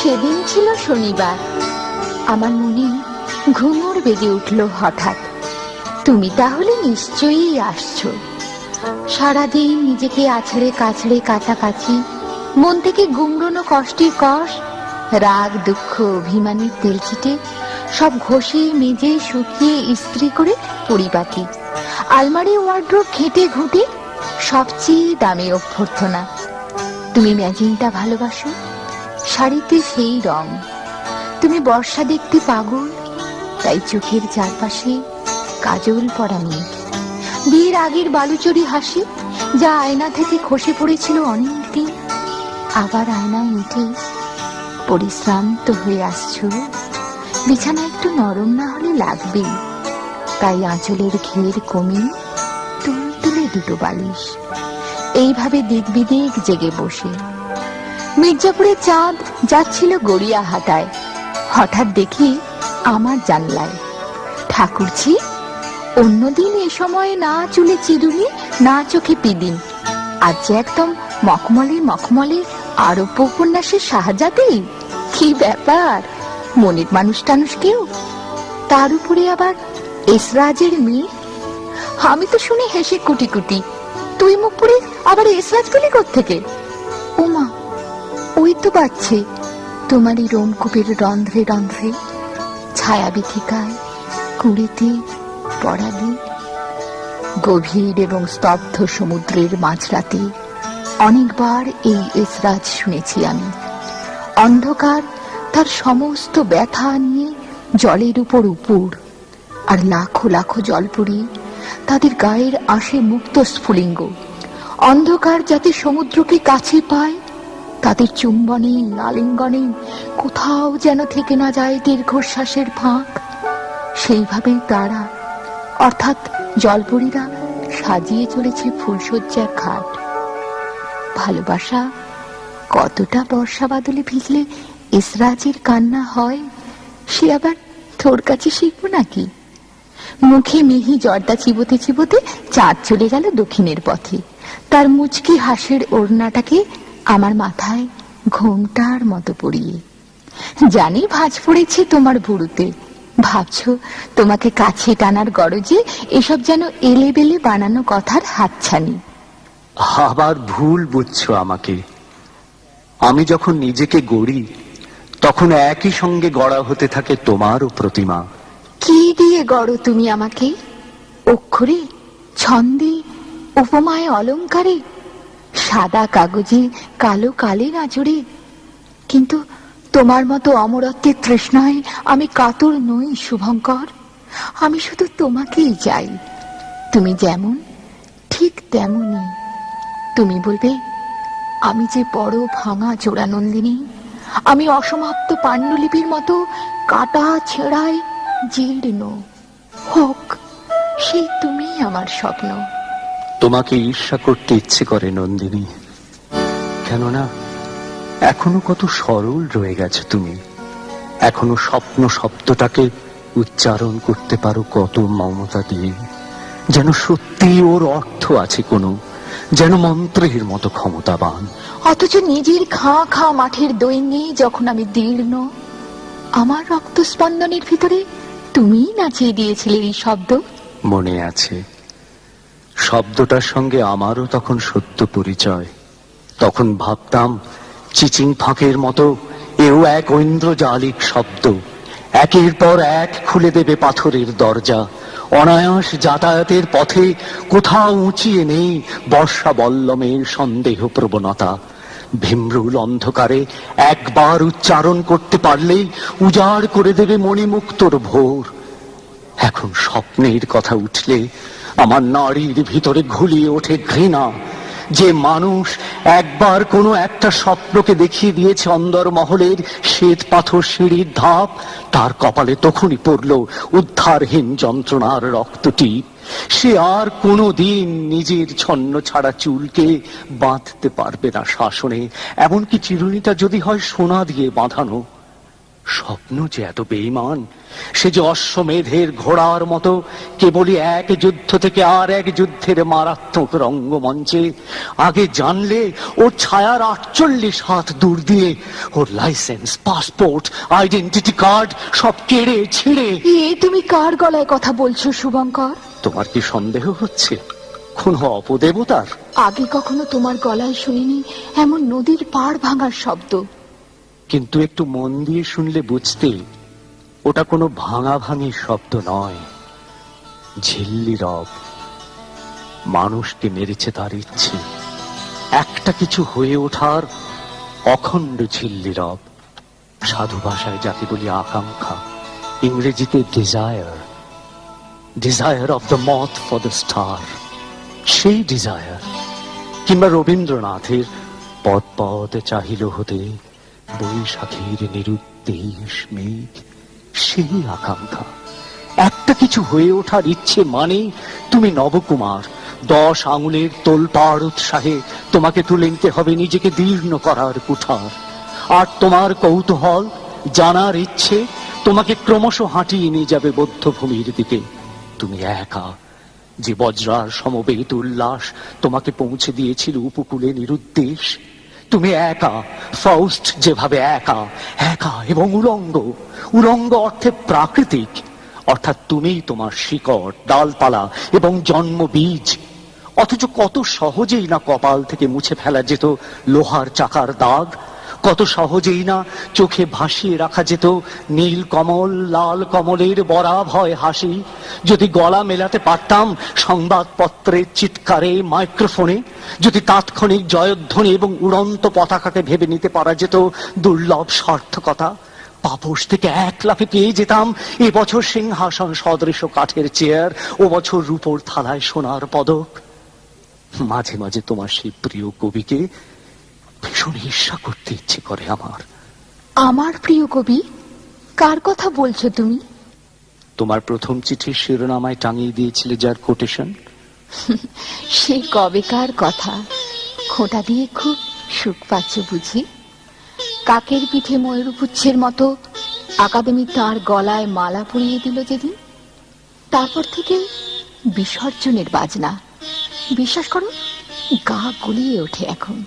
সেদিন ছিল শনিবার। আমার মনে ঘুঙুর বেজে উঠল হঠাৎ। তুমি তাহলে নিশ্চয়ই আসছো। সারাদিন নিজেকে আছড়ে কাছড়ে কাছাকাছি, মন থেকে গুমড়োনো কষ্টের কষ, রাগ দুঃখ অভিমানের তেলচিটে সব ঘষে মেজে শুকিয়ে ইস্ত্রি করে পরিপাটি, আলমারি ওয়ার্ড্রোব ঘেঁটে ঘুঁটে সবচেয়ে দামি অভ্যর্থনা। তুমি ম্যাজেন্টা ভালোবাসো, শাড়িতে সেই রং। তুমি বর্ষা দেখতে পাগল, তাই চোখের চারপাশে কাজল পরা মেঘ। বিয়ের আগের বালুচরি হাসি, যা আয়না থেকে খসে পড়েছিল অনেক দিন, আবার আয়নায় উঠে পরিশ্রান্ত হয়ে আসছো। বিছানা একটু নরম না হলে লাগবে, তাই আঁচলের ঘের কমে তুলতুলে দুটো বালিশ। এইভাবে দিক বিদিক জেগে বসে মির্জাপুরে চাঁদ যাচ্ছিল গড়িয়াহাটায়। হঠাৎ দেখি আমার জানলায় ঠাকুরছি। অন্যদিন এ সময়ে না চুলে চিরুনি, না চোখে পিদিম, আজ যে একদম মখমলে মখমলে আরব উপন্যাসের শাহজাদি। কি ব্যাপার, মনের মানুষ টানুষ কেউ, তার উপরে আবার এসরাজের মেয়ে। আমি তো শুনে হেসে কুটি কুটি, তুই মুখ পুড়ে আবার এসরাজ পেলি কোত্থেকে? ওমা, ওই তো বাচ্চে তোমারই রোমকূপের রন্ধ্রে রন্ধ্রে, ছায়া বিথিকায় কুড়িতে পড়ালি। গভীর এবং স্তব্ধ সমুদ্রের মাঝরাতে অনেকবার এই এসরাজ শুনেছি আমি। অন্ধকার তার সমস্ত ব্যথা নিয়ে জলের উপর উপর, আর লাখো লাখো জলপরি তাদের গায়ের আসে মুক্ত স্ফুলিঙ্গ। অন্ধকার যাতে সমুদ্রকে কাছে পায়, তাদের চুম্বনে আলিঙ্গনে কোথাও যেন থেকে না যায় দীর্ঘশ্বাসের ফাঁক। সেইভাবেই তারা, অর্থাৎ জলপরীরা সাজিয়ে চলেছে ফুলশয্যার খাট। ভালোবাসা কতটা বর্ষা বাদলে ভিজলে এসরাজের কান্না হয়, সে আবার তোর কাছে শিখবো নাকি? মুখে মিহি জর্দা চিবোতে চিবোতে চাঁদ চলে গেল দক্ষিণের পথে। তার মুচকি হাসির ওড়নাটাকে আমার মাথায় ঘোমটার মতো পরিয়ে। জানি ভাঁজ পড়েছে তোমার ভুরুতে, ভাবছো তোমাকে কাছে টানার গরজে এসব যেন এলেবেলে বানানো কথার হাতছানি। আবার ভুল বুঝছো আমাকে। আমি যখন নিজেকে গড়ি, তখন একই সঙ্গে গড়া হতে থাকে তোমারও প্রতিমা। কি দিয়ে গড়ো তুমি আমাকে? অক্ষরে, ছন্দে, উপমায়, অলঙ্কারে, সাদা কাগজে, কালো কালের আঁচড়ে। কিন্তু তোমার মতো অমরত্বের তৃষ্ণায় আমি কাতর নই শুভঙ্কর। আমি শুধু তোমাকেই চাই। তুমি যেমন ঠিক তেমনই। তুমি বলবে আমি যে বড় ভাঙা জোড়া নন্দিনী, আমি অসমাপ্ত পাণ্ডুলিপির মতো কাটা ছেঁড়ায় জীর্ণ। হোক সেই তুমি আমার স্বপ্ন। তোমাকে ঈর্ষা করতে ইচ্ছে করে নন্দিনী, কেননা এখনো কত সরল রয়ে গেছে তুমি। এখনো স্বপ্ন শব্দটাকে উচ্চারণ করতে পারো কত মমতা দিয়ে, যেন সত্যি ওর অর্থ আছে কোনো, যেন মন্ত্রের মতো ক্ষমতাবান। অথচ নিজের খাঁ খাঁ মাঠের দৈন্যে যখন আমি দীর্ণ, আমার রক্ত স্পন্দনের ভিতরে তুমি নাচিয়ে দিয়েছিলে এই শব্দ। মনে আছে, শব্দটার সঙ্গে আমারও তখন সত্য পরিচয়। তখন ভাবতাম চিচিং ফাঁকের মতো এও এক ঐন্দ্রজালিক শব্দ, একের পর এক খুলে দেবে পাথরের দরজা। অনায়াস যাতায়াতের পথে কোথাও উঁচিয়ে নেই বর্ষা বল্লমের সন্দেহ প্রবণতা। ভিমরুল অন্ধকারে একবার উচ্চারণ করতে পারলেই উজাড় করে দেবে মণিমুক্তর ভোর। এখন স্বপ্নের কথা উঠলে আমার নাড়ির ভিতরে ঘুলিয়ে ওঠে ঘৃণা। যে মানুষ একবার কোনো একটা স্বপ্নকে দেখিয়ে দিয়েছে অন্দর মহলের শ্বেত পাথর সিঁড়ির ধাপ, তার কপালে তখনই পড়ল উদ্ধারহীন যন্ত্রণার রক্তটিপ। সে আর কোনো দিন নিজের ছন্ন ছাড়া চুলকে বাঁধতে পারবে না শাসনে, এমনকি চিরুনিটা যদি হয় সোনা দিয়ে বাঁধানো। স্বপ্ন যে এত বেঈমান, সে যে অশ্বমেধের ঘোড়ার মতো কেবলই এক যুদ্ধ থেকে আর এক যুদ্ধের মারাত্মক রঙ্গমঞ্চে আগে জানলে ওর ছায়ার 48 হাত দূর দিয়ে ওর লাইসেন্স, পাসপোর্ট, আইডেন্টিটি কার্ড সব কেড়ে ছিঁড়ে। তুমি কার গলায় কথা বলছো শুভঙ্কর? তোমার কি সন্দেহ হচ্ছে কোন অপদেবতার? আগে কখনো তোমার গলায় শুনিনি এমন নদীর পাড় ভাঙার শব্দ। কিন্তু একটু মন দিয়ে শুনলে বুঝতে, ওটা কোনো ভাঙাভাঙির শব্দ নয়, ঝিল্লি রব। মানুষকে মেরেছে তার ইচ্ছে, একটা কিছু হয়ে ওঠার অখণ্ড ঝিল্লি রব। সাধু ভাষায় যাকে বলি আকাঙ্ক্ষা, ইংরেজিতে desire, desire of the moth for the star. সেই ডিজায়ার, কিংবা রবীন্দ্রনাথের পদ পদ চাহিল হতে বৈশাখীর নিরুদ্দেশ মেঘ, সেই আকাঙ্ক্ষা। একটা কিছু হয়ে ওঠার ইচ্ছে মানে তুমি নবকুমার, 10 আঙুলের তোলপাড় উৎসাহে তোমাকে তুলে নিতে হবে নিজেকে দীর্ণ করার কুঠার। আর তোমার কৌতূহল, জানার ইচ্ছে তোমাকে ক্রমশ হাঁটিয়ে নিয়ে যাবে বধ্যভূমির দিকে। তুমি একা, যে বজ্রার সমবেত উল্লাস তোমাকে পৌঁছে দিয়েছিল উপকূলে নিরুদ্দেশ। তুমি একা, ফাউস্ট যেভাবে একা, একা এবং উলঙ্গ। উলঙ্গ অর্থে প্রাকৃতিক, অর্থাৎ তুমি তোমার শিকড়, ডালপালা এবং জন্ম বীজ। অথচ কত সহজেই না কপাল থেকে মুছে ফেলা যেত লোহার চাকার দাগ, কত সহজেই না চোখে ভাসিয়ে রাখা যেত নীল কমল, লাল কমলের বরাভয় হাসি, যদি গলা মেলাতে পারতাম সংবাদপত্রের চিৎকারে, মাইক্রোফোনে, যদি তাৎক্ষণিক জয়ধ্বনি এবং উড়ন্ত পতাকাকে ভেবে নিতে পারা যেত দুর্লভ সার্থকতা। পাপোশ থেকে এক লাফে পেয়ে যেতাম এবছর সিংহাসন সদৃশ কাঠের চেয়ার, ও বছর রূপোর থালায় সোনার পদক। মাঝে মাঝে তোমার সেই প্রিয় কবিকে ভীষণ ঈর্ষা করতে ইচ্ছে করে আমার। আমার প্রিয় কবি? কার কথা বলছো তুমি? তোমার প্রথম চিঠির শিরোনামায় টাঙিয়ে দিয়েছিলে যার কোটেশন। সে কবেকার কথা। খোঁটা দিয়ে খুব সুখ পাচ্ছ বুঝি? কাকের পিঠে ময়ূরপুচ্ছের মতো আকাদেমি তার গলায় মালা পরিয়ে দিল যেদিন, তারপর থেকে বিসর্জনের বাজনা। বিশ্বাস করো, গা গুলিয়ে ওঠে এখন।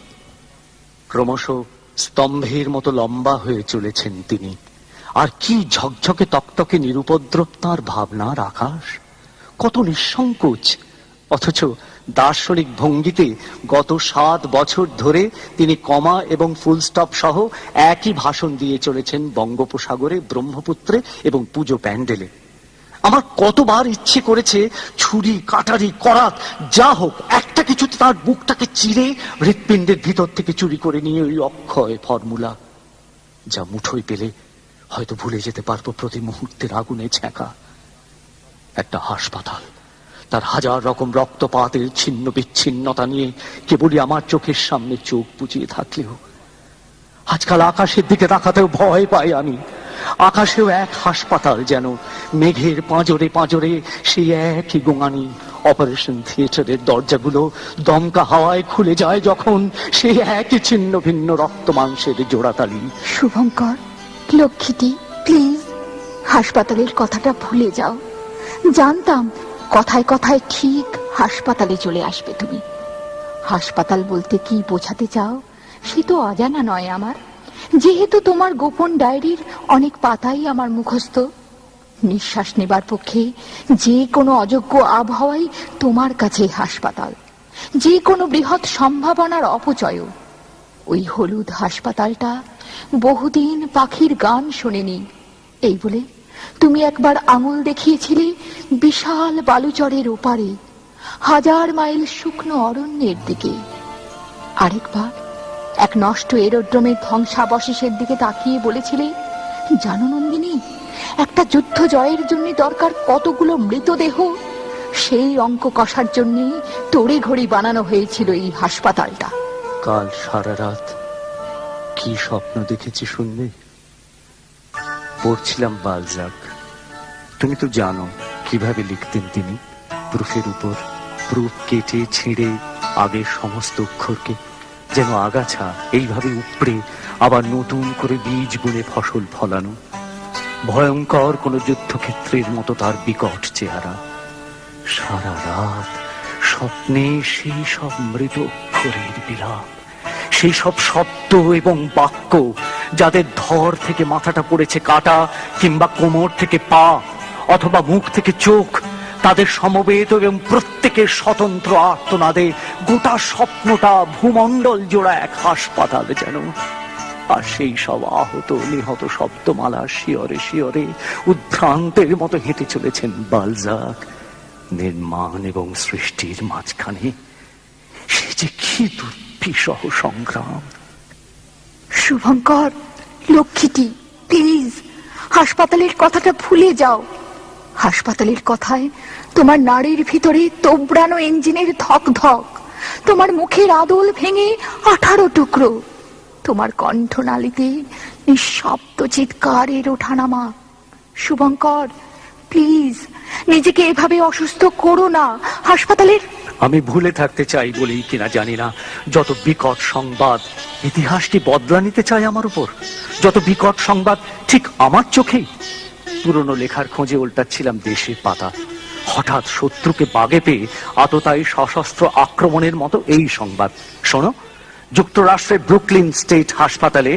ক্রমশ স্তম্ভের মতো লম্বা হয়ে চলেছেন তিনি। আর কি ঝকঝকে তকতকে নিরুপদ্রব তাঁর ভাবনার আকাশ, কত নিঃসংকোচ। অথচ দার্শনিক ভঙ্গিতে গত 7 বছর ধরে তিনি কমা এবং ফুল স্টপ সহ একই ভাষণ দিয়ে চলেছেন বঙ্গোপসাগরে, ব্রহ্মপুত্রে এবং পুজো প্যান্ডেলে। আমার কতবার ইচ্ছে করেছে ছুরি, কাটারি, করাত যা হোক একটা কিছু তার বুকটাকে চিরে হৃৎপিণ্ডের ভিতর থেকে চুরি করে নিয়ে ওই অক্ষয় ফর্মুলা, যা মুঠোয় পেলে হয়তো ভুলে যেতে পারবো প্রতি মুহূর্তের আগুনে ছেঁকা। একটা হাসপাতাল তার হাজার রকম রক্তপাতের ছিন্ন বিচ্ছিন্নতা নিয়ে কেবলই আমার চোখের সামনে চোখ বুজিয়ে থাকলেও আজকাল আকাশের দিকে তাকাতেও ভয় পাই আমি। আকাশেও এক হাসপাতাল, যেন মেঘের পাঁজরে পাঁজরে সেই একই গোঙানি। অপারেশন থিয়েটারের দরজাগুলো দমকা হাওয়ায় খুলে যায় যখন, সেই একই ছিন্ন ভিন্ন রক্ত মাংসের জোড়াতালি। শুভঙ্কর, লক্ষ্মীটি, প্লিজ হাসপাতালের কথাটা ভুলে যাও। জানতাম কথায় কথায় ঠিক হাসপাতালে চলে আসবে তুমি। হাসপাতাল বলতে কি বোঝাতে চাও সে তো অজানা নয় আমার, যেহেতু তোমার গোপন ডায়েরির অনেক পাতাই আমার মুখস্থ। নিঃশ্বাস নেবার পক্ষে যে কোনো অযোগ্য আবহাওয়াই তোমার কাছে হাসপাতাল, যে কোনো বৃহৎ সম্ভাবনার অপচয়। ওই হলুদ হাসপাতালটা বহুদিন পাখির গান শোনেনি, এই বলে তুমি একবার আঙুল দেখিয়েছিলে বিশাল বালুচরের ওপারে, 1000 মাইল শুকনো অরণ্যের দিকে। আরেকবার এক নষ্ট এরোড্রোমের ধ্বংসাবশেষের দিকে তাকিয়ে বলেছিলে, জানো নন্দিনী, একটা যুদ্ধ জয়ের জন্য দরকার কতগুলো মৃতদেহ। সেই অঙ্ক কষার জন্য তড়ি ঘড়ি বানানো হয়েছিল এই হাসপাতালটা। কাল সারা রাত কি স্বপ্ন দেখেছি শুনবে? পড়ছিলাম বালজাক। তুমি তো জানো কিভাবে লিখতেন তিনি, প্রুফের উপর প্রুফ কেটে ছিঁড়ে আগের সমস্ত অক্ষরকে যেন আগাছা এইভাবে উপড়ে আবার নতুন করে বীজ বুনে ফসল ফলানো। ভয়ঙ্কর কোন যুদ্ধক্ষেত্রের মতো তার বিকট চেহারা। সারা রাত স্বপ্নে সেই সব মৃত অক্ষরের বিলাপ, সেই সব শব্দ এবং বাক্য যাদের ধর থেকে মাথাটা পড়েছে কাটা, কিংবা কোমর থেকে পা, অথবা মুখ থেকে চোখ, তাদের সমবেত এবং প্রত্যেকের স্বতন্ত্র আর্তনাদে গোটা স্বপ্নটা ভূমণ্ডল জোড়া এক হাসপাতাল যেন। আর সেই সব আহত নিহত শব্দমালা শিয়রে শিয়রে উদ্ভ্রান্তের মতো হেঁটে চলেছেন বালজাক নির্মাণ এবং সৃষ্টির মাঝখানে। সে যে কি দুর্বিষহ সংগ্রাম! শুভঙ্কর, লক্ষ্মীটি, প্লিজ হাসপাতালের কথাটা ভুলে যাও। হাসপাতালের কথায় তোমার নাড়ির ভিতরে তোবড়ানো ইঞ্জিনের ধক ধক, তোমার মুখের আদল ভেঙে 18 টুকরো, তোমার কণ্ঠনালীতে নিঃশব্দ চিৎকারের ওঠানামা। শুভঙ্কর, প্লিজ নিজেকে এভাবে অসুস্থ করো না। হাসপাতালের আমি ভুলে থাকতে চাই বলেই কিনা জানি না, যত বিকট সংবাদ ইতিহাস কি বদলা নিতে চায় আমার উপর, যত বিকট সংবাদ ঠিক আমার চোখেই। পুরনো লেখার খোঁজে উল্টাচ্ছিলাম দেশের পাতা, হঠাৎ শত্রুকে বাগে পেয়ে আততায়ী সশস্ত্র আক্রমণের মতো এই সংবাদ। শোনো, যুক্তরাষ্ট্রের ব্রুকলিন স্টেট হাসপাতালে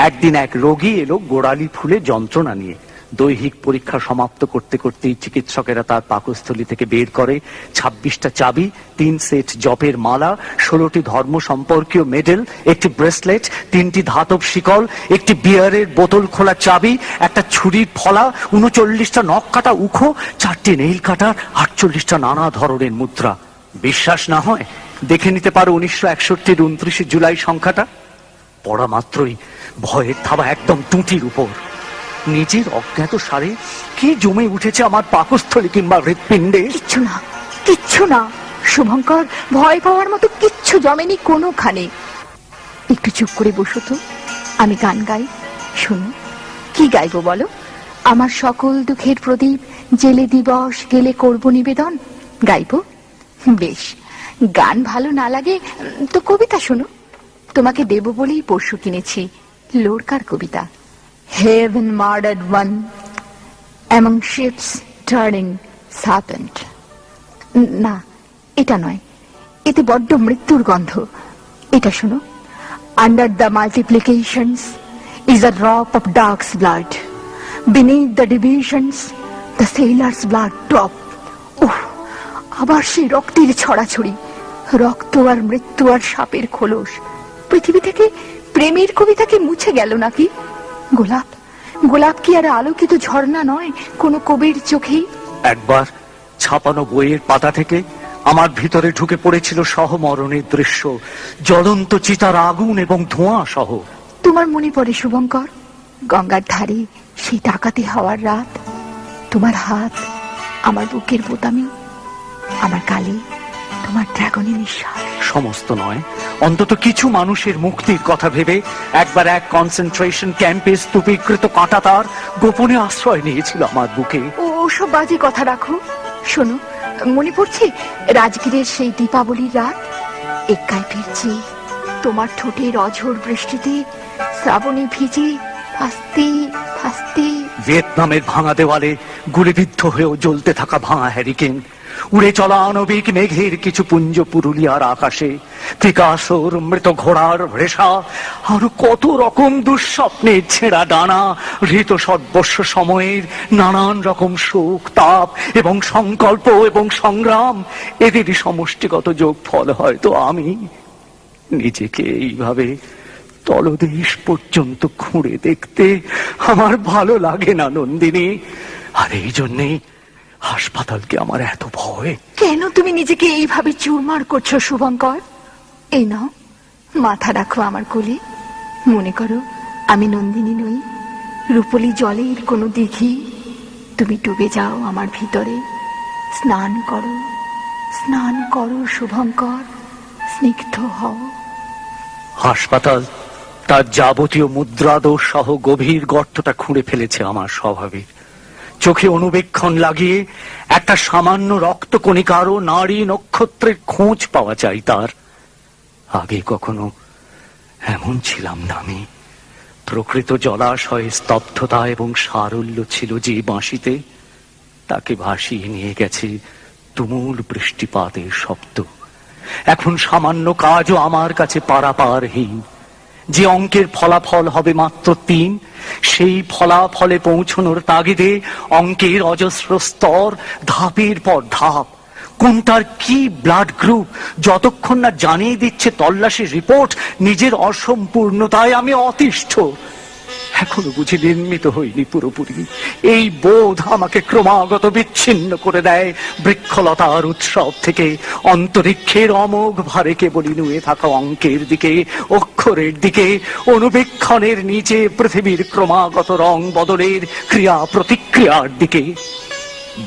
একদিন এক রোগী এলো গোড়ালি ফুলে যন্ত্রণা নিয়ে। দৈহিক পরীক্ষা সমাপ্ত করতে করতেই চিকিৎসকেরা তার পাকস্থলী থেকে বের করে 26টা চাবি, 3 সেট জপের মালা, 16টি ধর্ম সম্পর্কীয় মেডেল, একটি ব্রেসলেট, 3টি ধাতব শিকল, একটি বিয়ারের বোতল খোলা চাবি, একটা ছুরির ফলা, 39টা নখ কাটা উখো, 4টি নেইল কাটার, 48টা নানা ধরনের মুদ্রা। বিশ্বাস না হয় দেখে নিতে পারো 1961-এর 29 জুলাই সংখ্যাটা। পড়া মাত্রই ভয়ের থাবা একদম টুঁটির উপর। নিজের অজ্ঞাত সারে কি জমে উঠেছে আমার পাকস্থলী কিংবা হৃৎপিণ্ডে। কিচ্ছু না, কিচ্ছু না শুভঙ্কর, ভয় পাওয়ার মতো কিচ্ছু জমেনি কোনোখানে। একটু চুপ করে বসো তো, আমি গান গাই, শোনো। কি গাইবো বলো? আমার সকল দুঃখের প্রদীপ জেলে দিবস গেলে করব নিবেদন গাইবো? বেশ, গান ভালো না লাগে তো কবিতা শোনো। তোমাকে দেব বলেই পরশু কিনেছি লোরকার কবিতা, Heaven murdered one among ships turning serpent. না, এটা নয়, এতে বড্ড মৃত্যুর গন্ধ। এটা শোনো, Under the multiplications is a drop of dark's blood. Beneath the divisions, the sailor's blood drop. আবার সেই রক্তের ছড়াছড়ি, রক্ত আর মৃত্যু আর সাপের খোলস। পৃথিবী থেকে প্রেমের কবিতা কি মুছে গেল নাকি? গোলাপ, গোলাপ কি আর আলোকিত ঝর্ণা নয় কোন কবির চোখেই? একবার ছাপানো বইয়ের পাতা থেকে আমার ভিতরে ঢুকে পড়েছিল সহমরণের দৃশ্য, জ্বলন্ত চিতার আগুন এবং ধোঁয়া সহ। তোমার মনে পড়ে শুভঙ্কর, গঙ্গার ধারে সেই ডাকাতি হওয়ার রাত, তোমার হাত আমার বুকের বোতামে, আমার গালে তোমার ড্রাগনের নিঃশ্বাস। সমস্ত নয়, অন্তত কিছু মানুষের মুক্তির কথা ভেবে একবার এক কনসেন্ট্রেশন ক্যাম্পে স্তূপীকৃত কাঁটাতার গোপনে আশ্রয় নিয়েছিল আমার বুকে। ওসব বাজে কথা রাখো। শোনো, মনে পড়ছে রাজগীরের সেই দীপাবলির রাত? একাই ফিরছি, তোমার ঠোঁটের অঝোর বৃষ্টিতে শ্রাবণে ভিজে ভাসতে ভাসতে। ভিয়েতনামের ভাঙা দেওয়ালে গুলিবিদ্ধ হয়েও জ্বলতে থাকা ভাঙা হ্যারিকেন, উড়ে চলা আণবিক মেঘের কিছু পুঞ্জ পুরুলিয়ার আকাশে, পিকাসোর মৃত ঘোড়ার রেশা, আর কত রকম দুঃস্বপ্নের ছেঁড়া ডানা, হৃত সর্বস্ব সময়ের নানান রকম শোক, তাপ এবং সংকল্প এবং সংগ্রাম, এদেরই সমষ্টিগত যোগফল হয়তো আমি। নিজেকে এইভাবে তলদেশ পর্যন্ত খুঁড়ে দেখতে আমার ভালো লাগে না নন্দিনী। আর এই জন্যেই হাসপাতালকে আমার এত ভয়। কেন তুমি নিজেকে এইভাবে চুরমার করছো শুভঙ্কর? এই নাও, মাথা রাখো আমার কোলে। মনে করো আমি নন্দিনী নই, রূপলি জলের কোনো দিঘি। তুমি ডুবে যাও আমার ভিতরে, স্নান করো, স্নান করো শুভঙ্কর, স্নিগ্ধ হও। হাসপাতাল তার যাবতীয় মুদ্রাদোষ সহ গভীর গর্তটা খুঁড়ে ফেলেছে আমার স্বভাবে। চোখে অনুবেক্ষণ লাগিয়ে একটা সামান্য রক্তকণিকারও নারী নক্ষত্রের খোঁজ পাওয়া যায় তার। আগে কখনো এমন ছিলাম না আমি। প্রকৃত জলাশয়ে স্তব্ধতা এবং সারল্য ছিল যে বাঁশিতে, তাকে ভাসিয়ে নিয়ে গেছে তুমুল বৃষ্টিপাতের শব্দ। এখন সামান্য কাজও আমার কাছে পারাপারহীন। যে অঙ্কের ফলাফল হবে মাত্র ৩, সেই ফলাফলে পৌঁছনোর তাগিদে অঙ্কের অজস্র স্তর, ধাপের পর ধাপ, কোনটার কি ব্লাড গ্রুপ যতক্ষণ না জানিয়ে দিচ্ছে তল্লাশির রিপোর্ট, নিজের অসম্পূর্ণতায় আমি অতিষ্ঠ। এখনো বুঝি নির্মিত হইনি পুরোপুরি। এই বোধ আমাকে ক্রমাগত বিচ্ছিন্ন করে দেয় বৃক্ষলতার উৎসব থেকে। অন্তরিক্ষের অমোঘ ভারে কেবলই নুয়ে থাকা অঙ্কের দিকে, অক্ষরের দিকে, অনুবীক্ষণের নিচে পৃথিবীর ক্রমাগত রং বদলের ক্রিয়া প্রতিক্রিয়ার দিকে।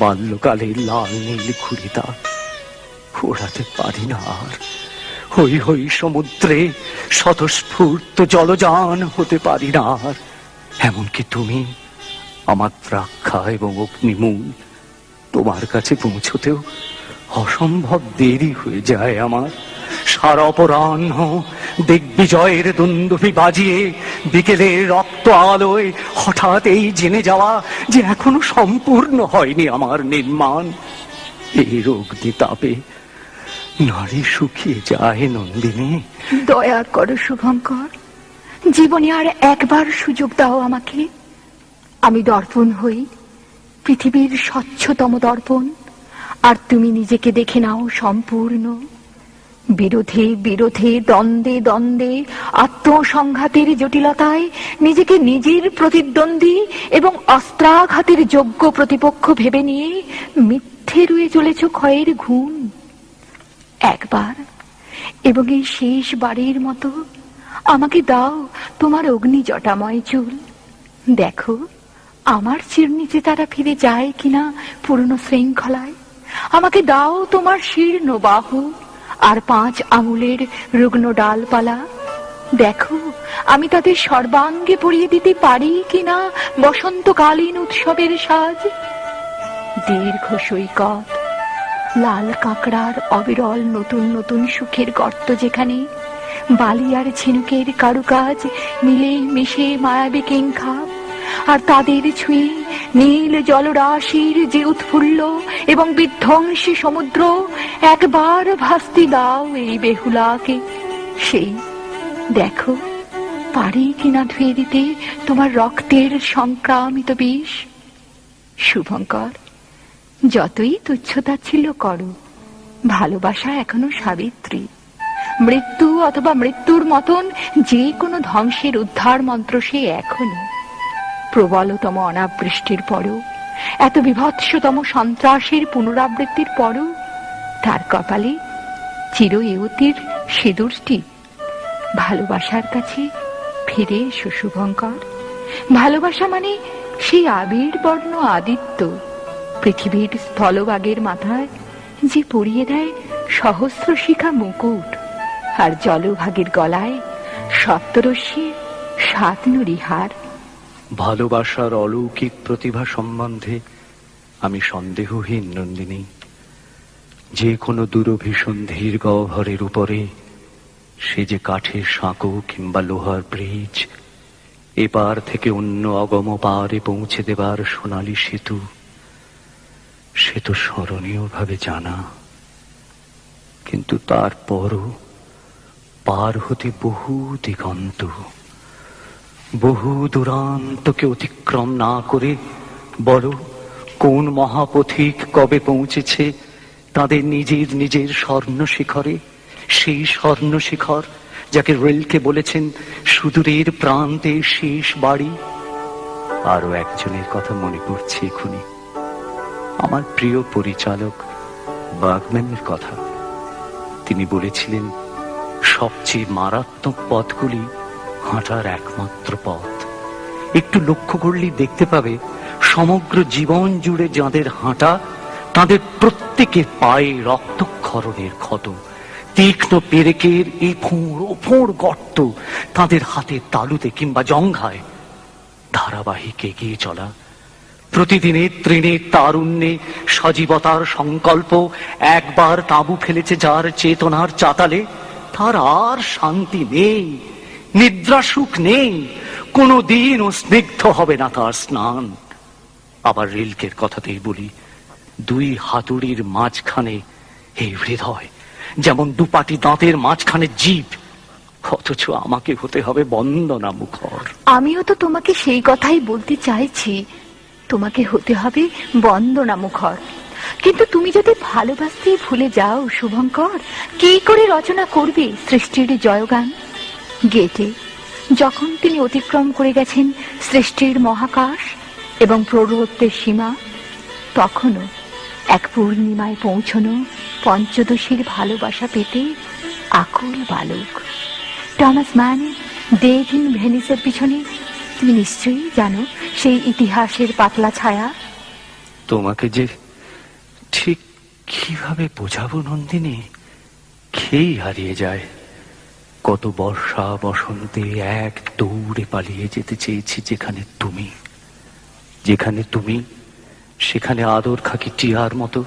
বাল্যকালের লাল নীল ঘুড়িটা ওড়াতে পারি না আর। হই হই সমুদ্রে স্বতঃস্ফূর্ত জলযান হতে পারি না আর। এমনকি তুমি, আমার দ্রাক্ষা এবং অগ্নিমূল, তোমার কাছে পৌঁছতেও অসম্ভব দেরি হয়ে যায় আমার। সারা অপরাহ্ন দিগ্বিজয়ের দুন্দুভি বাজিয়ে বিকেলের রক্ত আলোয় হঠাৎ এই জেনে যাওয়া যে এখনো সম্পূর্ণ হয়নি আমার নির্মাণ। এই অগ্নিতাপে নারী শুকিয়ে যায় নন্দিনী। দয়া করো শুভঙ্কর, জীবনে আর একবার সুযোগ দাও আমাকে। আমি দর্পণ হই, পৃথিবীর স্বচ্ছতম দর্পণ, আর তুমি নিজেকে দেখে নাও সম্পূর্ণ। বিরোধে বিরোধে, দ্বন্দ্বে দ্বন্দ্বে, আত্মসংঘাতের জটিলতায় নিজেকে নিজের প্রতিদ্বন্দ্বী এবং অস্ত্রাঘাতের যোগ্য প্রতিপক্ষ ভেবে নিয়ে মিথ্যে রুয়ে চলেছ ক্ষয়ের ঘুম। একবার এবং এই শেষবারের মতো আমাকে দাও তোমার অগ্নিজটাময় চুল। দেখো আমার চিরনিচে তারা ফিরে যায় কিনা পুরনো শৃঙ্খলায়। আমাকে দাও তোমার শীর্ণ বাহু আর 5 আঙুলের রুগ্ন ডালপালা। দেখো আমি তাদের সর্বাঙ্গে পরিয়ে দিতে পারি কিনা বসন্তকালীন উৎসবের সাজ। দীর্ঘ সৈকত, লাল কাঁকড়ার অবিরল নতুন নতুন সুখের গর্ত, যেখানে বালি আর ঝিনুকের কারুকাজ মিলে মিশে মায়াবী কিংখাব, আর তাদের ছুঁয়ে নীল জলরাশির যে উৎফুল্ল এবং বিধ্বংসী সমুদ্র। একবার ভাসতে দাও এই বেহুলাকে। সেই দেখো পারি কিনা ধুয়ে দিতে তোমার রক্তের সংক্রামিত বিষ। শুভঙ্কর, যতই তুচ্ছতাচ্ছিল্য করো, ভালোবাসা এখনো সাবিত্রী। মৃত্যু অথবা মৃত্যুর মতন যে কোনো ধ্বংসের উদ্ধার মন্ত্র সে এখনো। প্রবলতম অনাবৃষ্টির পরও, এত বিভৎসতম সন্ত্রাসের পুনরাবৃত্তির পরও তার কপালে চির এয়তির সিঁদুরটি। ভালোবাসার কাছে ফিরে এসো শুভঙ্কর। ভালোবাসা মানে সেই আবির বর্ণ আদিত্য, পৃথিবীর স্থলভাগের মাথায় যে পরিয়ে দেয় সহস্র শিখা মুকুট, আর জলভাগের গলায় সপ্তরশ্মির 7 নুড়ি হার। ভালোবাসার অলৌকিক প্রতিভা সম্বন্ধে আমি সন্দেহহীন নন্দিনী। যে কোনো দূরভিসন্ধির গহ্বরের উপরে, সে যে কাঠের সাঁকো কিংবা লোহার ব্রিজ, এপার থেকে অন্য অগম পারে পৌঁছে দেবার সোনালী সেতু, সে তো স্মরণীয় ভাবে জানা। কিন্তু তারপরও পার হতে বহু দিগন্ত, বহু দূরান্তকে অতিক্রম না করে বলো কোন মহাপথিক কবে পৌঁছেছে তাদের নিজের নিজের স্বর্ণ শিখরে। সেই স্বর্ণ শিখর যাকে রেলকে বলেছেন সুদূরের প্রান্তে শেষ বাড়ি। আরো একজনের কথা মনে পড়ছে এখুনি, আমার প্রিয় পরিচালক বার্গম্যানের কথা। তিনি বলেছিলেন সবচেয়ে মারাত্মক পথগুলি হাঁটার একমাত্র পথ। একটু লক্ষ্য করলেই দেখতে পাবে সমগ্র জীবন জুড়ে যাদের হাঁটা, তাদের প্রত্যেকের পায়ে রক্তক্ষরণের ক্ষত, তীক্ষ্ণ পেরেকের এই ফোঁড় গর্ত, তাদের হাতের তালুতে কিংবা জঙ্ঘায়। ধারাবাহিক এগিয়ে চলা, প্রতিদিনের তৃণের তারুণ্যে সজীবতার সংকল্প একবার তাঁবু ফেলেছে যার চেতনার চাতালে, তার আর শান্তি নেই। নিদ্রা সুখ নেই, কোনো দিনও স্নিগ্ধ হবে না তার স্নান। আবার রিলকের কথাতেই বলি, দুই হাতুড়ির মাঝখানে এই হৃদয়, যেমন দুপাটি দাঁতের মাঝখানে জীব, অথচ আমাকে হতে হবে বন্দনা মুখর। আমিও তো তোমাকে সেই কথাই বলতে চাইছি, তোমাকে হতে হবে বন্দনা মুখর। কিন্তু তুমি যদি ভালোবাসতেই ভুলে যাও শুভঙ্কর, কি করে রচনা করবে সৃষ্টির জয়গান? গেটে যখন তিনি অতিক্রম করে গেছেন সৃষ্টির মহাকাশ এবং প্রৌঢ়ত্বের সীমা, তখনও এক পূর্ণিমায় পৌঁছনো পঞ্চদশীর ভালোবাসা পেতে আকুল বালক। টমাস ম্যান, ডেভ ইন ভেনিসের পিছনে তুমি নিশ্চয়ই জানো সেই ইতিহাসের পাতলা ছায়া। তোমাকে যে ঠিক কিভাবে বোঝাবো নন্দিনী, খেই হারিয়ে যায়। কত বর্ষা বসন্তে এক দৌড়ে পালিয়ে যেতে চেয়েছি যেখানে তুমি সেখানে আদর খাকি টিয়ার মতো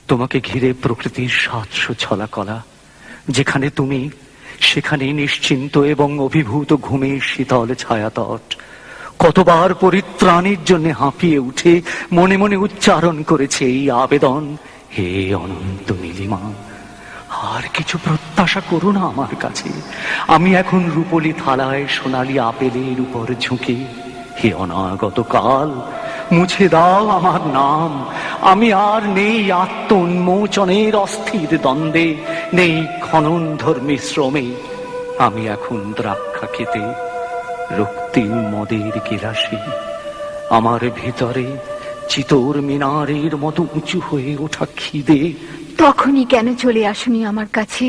তোমাকে ঘিরে প্রকৃতির ৭০০ ছলা কলা। যেখানে তুমি সেখানে নিশ্চিন্ত এবং অভিভূত ঘুমের শীতল ছায়াতট। কতবার পরিত্রাণের জন্য হাঁপিয়ে উঠে মনে মনে উচ্চারণ করেছে এই আবেদন, হে অনন্ত নীলিমা, আর কিছু প্রত্যাশা করো না আমার কাছে। আমি এখন রূপলি থালায় সোনালি আপেলের উপর ঝুঁকে, হে অনাগত কাল, মুছে দাও আমার নাম। আমি আর নেই আত্ম উন্মোচনের অস্থির দ্বন্দ্বে, নেই খনন ধর্মী শ্রমে। আমি এখন দ্রাক্ষা খেতে, রক্তিম মদের গিলাসে। আমার ভিতরে চিতোর মিনারের মতো উঁচু হয়ে ওঠা খিদে। তখনই কেন চলে আসনি আমার কাছে?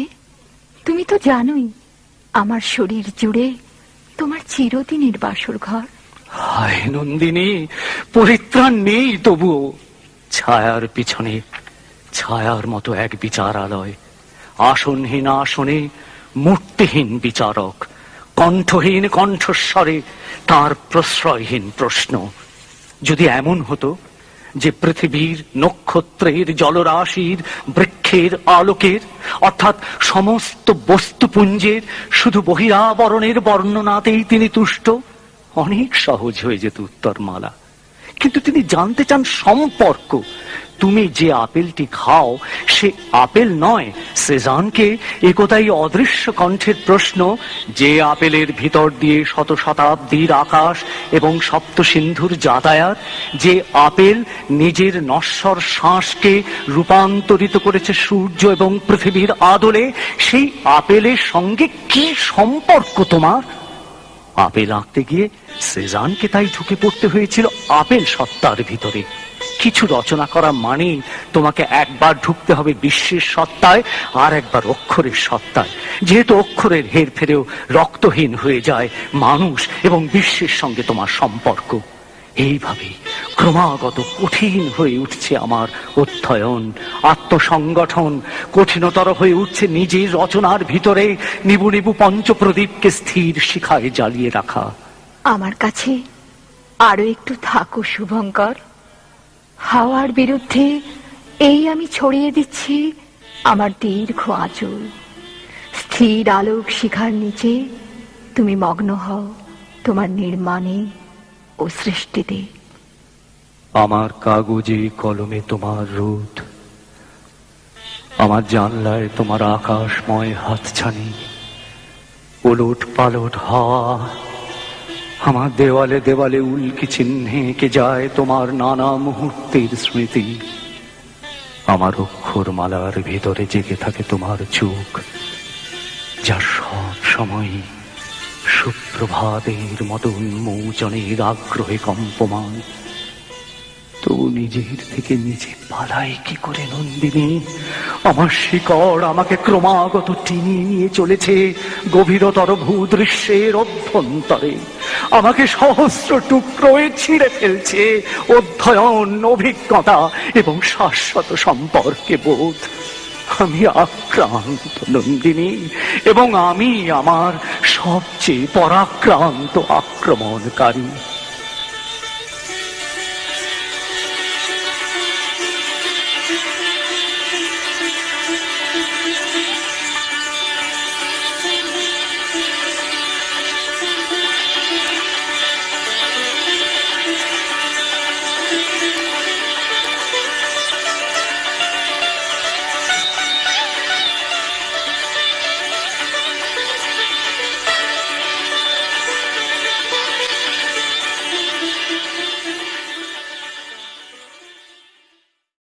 তুমি তো জানোই আমার শরীর জুড়ে তোমার চিরদিনের বাসর ঘর। হায় নন্দিনী, পরিত্রাণ নেই তবুও। ছায়ার পিছনে ছায়ার মতো এক বিচারালয়, আসনহীন আসনে মূর্তিহীন বিচারক, কণ্ঠহীন কণ্ঠস্বরে তার প্রশ্রয়হীন প্রশ্ন। যদি এমন হতো যে পৃথিবীর, নক্ষত্রের, জলরাশির, বৃক্ষের, আলোকের, অর্থাৎ সমস্ত বস্তুপুঞ্জের শুধু বহিরাবরণের বর্ণনাতেই তিনি তুষ্ট, অনেক সহজ হয়ে যেত উত্তরমালা। কিন্তু তিনি জানতে চান সম্পর্ক। তুমি যে আপেলটি খাও সে আপেল নয়। সেজানকে একথাই অদৃশ্য কণ্ঠের প্রশ্ন, যে আপেলের ভিতর দিয়ে শত শতাব্দীর আকাশ এবং সপ্ত সিন্ধুর যাতায়াত, যে আপেল নিজের নশ্বর শ্বাসকে রূপান্তরিত করেছে সূর্য এবং পৃথিবীর আদলে, সেই আপেলের সঙ্গে কি সম্পর্ক তোমার? আপেল আঁকতে গিয়ে সেজানকে তাই ঢুকে পড়তে হয়েছিল আপেল সত্তার ভিতরে। কিছু রচনা করা মানে তোমাকে একবার ঢুকতে হবে বিশ্বের সত্তায়, আর একবার অক্ষরের সত্তায়। যেহেতু অক্ষরের হেরফেরেও রক্তহীন হয়ে যায় মানুষ এবং বিশ্বের সঙ্গে তোমার সম্পর্ক। এইভাবে ক্রমাগত কঠিন হয়ে উঠছে আমার অধ্যয়ন, আত্মসংগঠন। কঠিনতর হয়ে উঠছে নিজের রচনার ভিতরে নিবু নিবু পঞ্চপ্রদীপকে স্থির শিখায় জ্বালিয়ে রাখা। আমার কাছে আরো একটু থাকো শুভঙ্কর। হাওয়ার বিরুদ্ধে এই আমি ছড়িয়ে দিচ্ছি আমার দীর্ঘ আঁচল। স্থির আলোক শিখার নিচে তুমি মগ্ন হও তোমার নির্মাণে ও সৃষ্টিতে। আমার কাগজে কলমে তোমার রোদ, আমার জানলায় তোমার আকাশময় হাতছানি, ওলট পালট হাওয়া। আমার দেওয়ালে দেওয়ালে উল্কি চিহ্নে এঁকে যায় তোমার নানা মুহূর্তের স্মৃতি। আমার অক্ষরমালার ভিতরে জেগে থাকে তোমার চোখ, যা সব সময় সুপ্রভাতের মতো উন্মোচনের আগ্রহে কম্পমান। তবু নিজের থেকে নিজে পালাই কি করে নন্দিনী? আমার শিকড় আমাকে ক্রমাগত টিনিয়ে নিয়ে চলেছে গভীরতর ভূদৃশ্যের অভ্যন্তরে। আমাকে সহস্র টুকরোয় ছিঁড়ে ফেলছে অধ্যয়ন, অভিজ্ঞতা এবং শাশ্বত সম্পর্কে বোধ। আমি আক্রান্ত নন্দিনী, এবং আমি আমার সবচেয়ে পরাক্রান্ত আক্রমণকারী।